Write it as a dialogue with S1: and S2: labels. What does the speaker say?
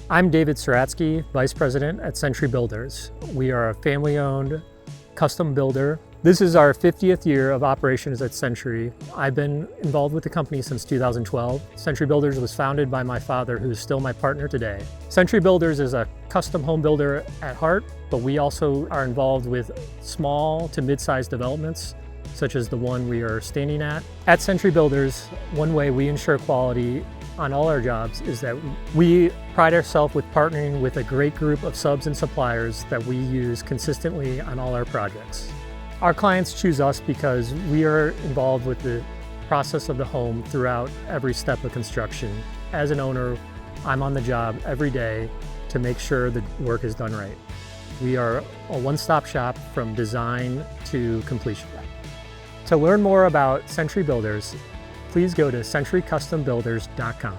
S1: I'm David Sierdski, Vice President at Century Builders. We are a family-owned custom builder. This is our 50th year of operations at Century. I've been involved with the company since 2012. Century Builders was founded by my father, who's still my partner today. Century Builders is a custom home builder at heart, but we also are involved with small to mid-sized developments, such as the one we are standing at. At Century Builders, one way we ensure quality on all our jobs is that we pride ourselves with partnering with a great group of subs and suppliers that we use consistently on all our projects. Our clients choose us because we are involved with the process of the home throughout every step of construction. As an owner, I'm on the job every day to make sure the work is done right. We are a one-stop shop from design to completion. To learn more about Century Builders, please go to centurycustombuilders.com.